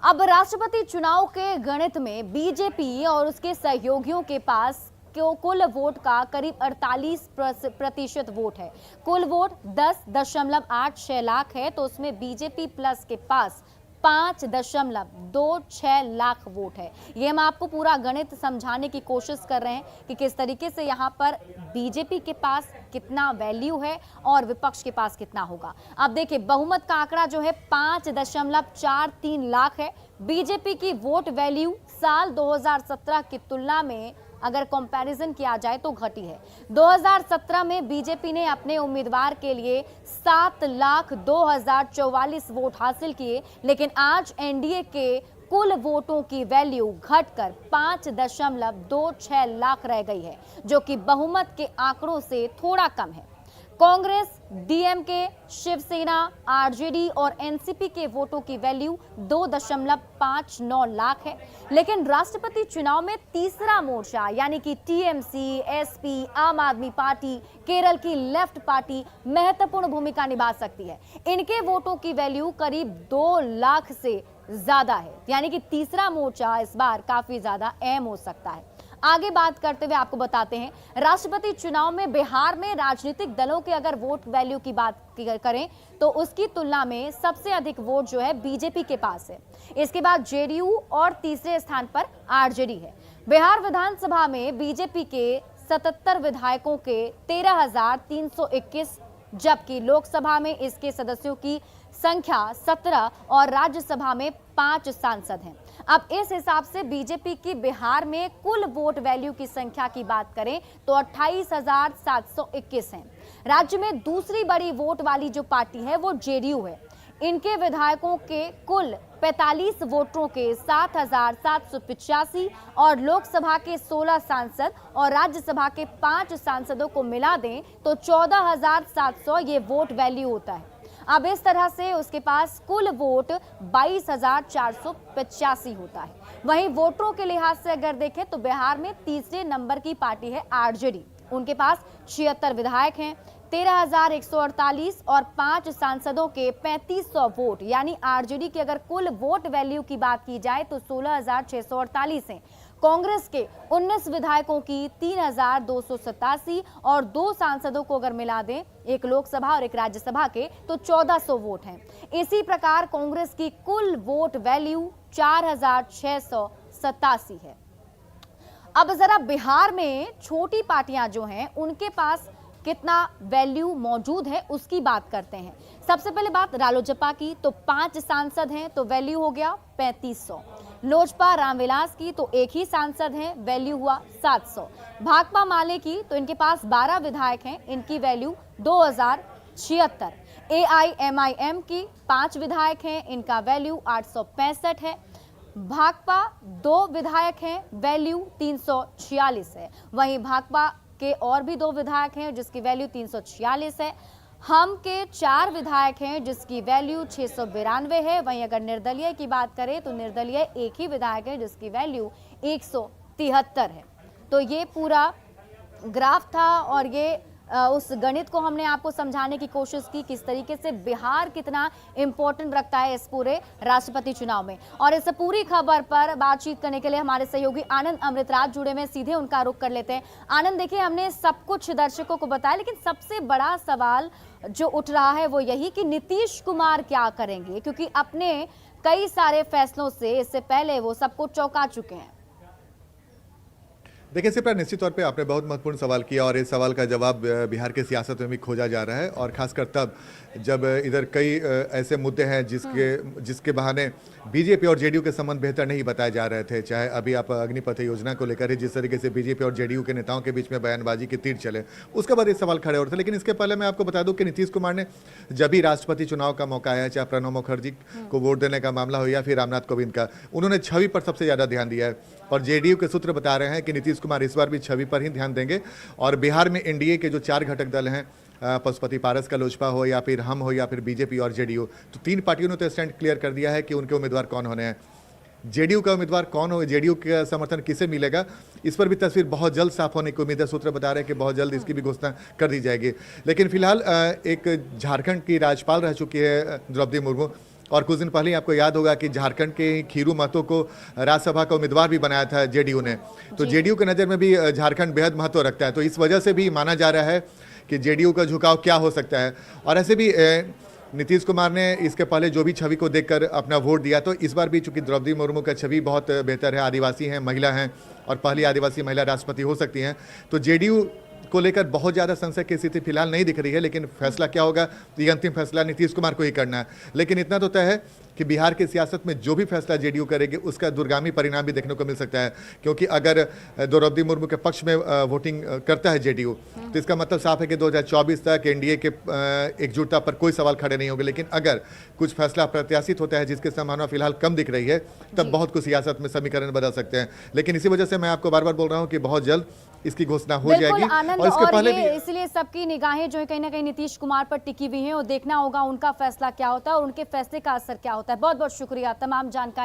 अब राष्ट्रपति चुनाव के गणित में बीजेपी और उसके सहयोगियों के पास कुल वोट का करीब 48% वोट है। कुल वोट 10.86 लाख है, तो उसमें बीजेपी प्लस के पास 5.26 लाख वोट है। ये हम आपको पूरा गणित समझाने की कोशिश कर रहे हैं कि किस तरीके से यहाँ पर बीजेपी के पास कितना वैल्यू है और विपक्ष के पास कितना होगा। अब देखिए, बहुमत का आंकड़ा जो है 5.43 लाख है। बीजेपी की वोट वैल्यू साल 2017 की तुलना में अगर कंपैरिजन किया जाए तो घटी है। 2017 में बीजेपी ने अपने उम्मीदवार के लिए 7,02,044 वोट हासिल किए, लेकिन आज एनडीए के कुल वोटों की वैल्यू घटकर 5.26 लाख रह गई है, जो कि बहुमत के आंकड़ों से थोड़ा कम है। कांग्रेस, डीएमके, शिवसेना, आरजेडी और एनसीपी के वोटों की वैल्यू 2.59 लाख है, लेकिन राष्ट्रपति चुनाव में तीसरा मोर्चा यानी कि टीएमसी, एसपी, आम आदमी पार्टी, केरल की लेफ्ट पार्टी महत्वपूर्ण भूमिका निभा सकती है। इनके वोटों की वैल्यू करीब 2 लाख से ज्यादा है, यानी कि तीसरा मोर्चा इस बार काफी ज्यादा अहम हो सकता है। आगे बात करते हुए आपको बताते हैं, राष्ट्रपति चुनाव में बिहार में राजनीतिक दलों के अगर वोट वैल्यू की बात करें तो उसकी तुलना में सबसे अधिक वोट जो है बीजेपी के पास है। इसके बाद जेडीयू और तीसरे स्थान पर आरजेडी है। बिहार विधानसभा में बीजेपी के 77 विधायकों के 13,321, जबकि लोकसभा में इसके सदस्यों की संख्या 17 और राज्यसभा में 5 सांसद हैं। अब इस हिसाब से बीजेपी की बिहार में कुल वोट वैल्यू की संख्या की बात करें तो 28,721 है। राज्य में दूसरी बड़ी वोट वाली जो पार्टी है वो जेडीयू है। इनके विधायकों के कुल 45 वोटरों के 7,785 और लोकसभा के 16 सांसद और राज्यसभा के 5 सांसदों को मिला दें तो 14,700 ये वोट वैल्यू होता है। अब इस तरह से उसके पास कुल वोट 22,485 होता है। वहीं वोटरों के लिहाज से अगर देखें तो बिहार में तीसरे नंबर की पार्टी है आरजेडी। उनके पास 76 विधायक हैं, 13,148 और 5 सांसदों के 3,500 वोट, यानी आरजेडी की अगर कुल वोट वैल्यू की बात की जाए तो 16,648 है। कांग्रेस के 19 विधायकों की 3,287 और 2 सांसदों को अगर मिला दें, एक लोकसभा और एक राज्यसभा के, तो 1,400 वोट हैं। इसी प्रकार कांग्रेस की कुल वोट वैल्यू 4,687 है। अब जरा बिहार में छोटी पार्टियां जो हैं उनके पास कितना वैल्यू मौजूद है उसकी बात करते हैं। सबसे पहले बात रालोजपा की, तो 5 सांसद हैं तो वैल्यू हो गया 3,500। लोजपा रामविलास की तो एक ही सांसद हैं, वैल्यू हुआ 700। भाकपा माले की तो इनके पास 12 विधायक हैं, इनकी वैल्यू 2,076। एआईएमआईएम की 5 विधायक हैं, इनका वैल्यू 865 है। भाकपा 2 विधायक हैं, वैल्यू 346 है। वहीं भाकपा के और भी 2 विधायक हैं जिसकी वैल्यू 346 है। हम के 4 विधायक हैं जिसकी वैल्यू 692 है। वहीं अगर निर्दलीय की बात करें तो निर्दलीय एक ही विधायक है जिसकी वैल्यू 173 है। तो ये पूरा ग्राफ था और ये उस गणित को हमने आपको समझाने की कोशिश की किस तरीके से बिहार कितना इंपॉर्टेंट रखता है इस पूरे राष्ट्रपति चुनाव में। और इस पूरी खबर पर बातचीत करने के लिए हमारे सहयोगी आनंद अमृतराज जुड़े में, सीधे उनका रुख कर लेते हैं। आनंद, देखिए, हमने सब कुछ दर्शकों को बताया, लेकिन सबसे बड़ा सवाल जो उठ रहा है वो यही कि नीतीश कुमार क्या करेंगे, क्योंकि अपने कई सारे फैसलों से इससे पहले वो सबको चौंका चुके हैं। देखिए, इससे पर निश्चित तौर पे आपने बहुत महत्वपूर्ण सवाल किया और इस सवाल का जवाब बिहार के सियासत में भी खोजा जा रहा है, और खासकर तब जब इधर कई ऐसे मुद्दे हैं जिसके बहाने बीजेपी और जेडीयू के संबंध बेहतर नहीं बताए जा रहे थे। चाहे अभी आप अग्निपथ योजना को लेकर ही जिस तरीके से बीजेपी और जेडीयू के नेताओं के बीच में बयानबाजी के तीर चले, उसके बाद ये सवाल खड़े हो रहे थे। लेकिन इसके पहले मैं आपको बता दूं कि नीतीश कुमार ने जब भी राष्ट्रपति चुनाव का मौका आया, चाहे प्रणब मुखर्जी को वोट देने का मामला हो या फिर रामनाथ कोविंद का, उन्होंने छवि पर सबसे ज़्यादा ध्यान दिया है। और जेडीयू के सूत्र बता रहे हैं कि नीतीश कुमार इस बार भी छवि पर ही ध्यान देंगे। और बिहार में एनडीए के जो 4 घटक दल हैं, पशुपति पारस का लोजपा हो या फिर हम हो या फिर बीजेपी और जेडीयू, तो 3 पार्टियों ने तो स्टैंड क्लियर कर दिया है कि उनके उम्मीदवार कौन होने हैं। जेडीयू का उम्मीदवार कौन हो, जेडीयू का समर्थन किसे मिलेगा, इस पर भी तस्वीर बहुत जल्द साफ होने की उम्मीद है। सूत्र बता रहे हैं कि बहुत जल्द इसकी भी घोषणा कर दी जाएगी। लेकिन फिलहाल एक झारखंड की राज्यपाल रह चुकी है द्रौपदी मुर्मू, और कुछ दिन पहले ही आपको याद होगा कि झारखंड के खीरू महतो को राज्यसभा का उम्मीदवार भी बनाया था जेडीयू ने। तो जेडीयू के नज़र में भी झारखंड बेहद महत्व रखता है, तो इस वजह से भी माना जा रहा है कि जेडीयू का झुकाव क्या हो सकता है। और ऐसे भी नीतीश कुमार ने इसके पहले जो भी छवि को देखकर अपना वोट दिया, तो इस बार भी चूंकि द्रौपदी मुर्मू का छवि बहुत बेहतर है, आदिवासी हैं, महिला हैं और पहली आदिवासी महिला राष्ट्रपति हो सकती हैं, तो जेडीयू को लेकर बहुत ज़्यादा संशय की स्थिति फिलहाल नहीं दिख रही है। लेकिन फैसला क्या होगा, ये अंतिम फैसला नीतीश कुमार को ही करना है। लेकिन इतना तो तय है कि बिहार की सियासत में जो भी फैसला जेडीयू करेगी उसका दूरगामी परिणाम भी देखने को मिल सकता है, क्योंकि अगर द्रौपदी मुर्मू के पक्ष में वोटिंग करता है जेडीयू, तो इसका मतलब साफ है कि 2024 तक एनडीए के एकजुटता पर कोई सवाल खड़े नहीं होंगे। लेकिन अगर कुछ फैसला प्रत्याशित होता है जिसकी संभावना फिलहाल कम दिख रही है, तब बहुत कुछ सियासत में समीकरण बदल सकते हैं। लेकिन इसी वजह से मैं आपको बार बार बोल रहा हूँ कि बहुत जल्द इसकी घोषणा हो जाएगी। आनंद, और इसके पहले ये इसलिए सबकी निगाहें जो है कहीं ना कहीं नीतीश कुमार पर टिकी हुई हैं और देखना होगा उनका फैसला क्या होता है और उनके फैसले का असर क्या होता है। बहुत बहुत शुक्रिया तमाम जानकारी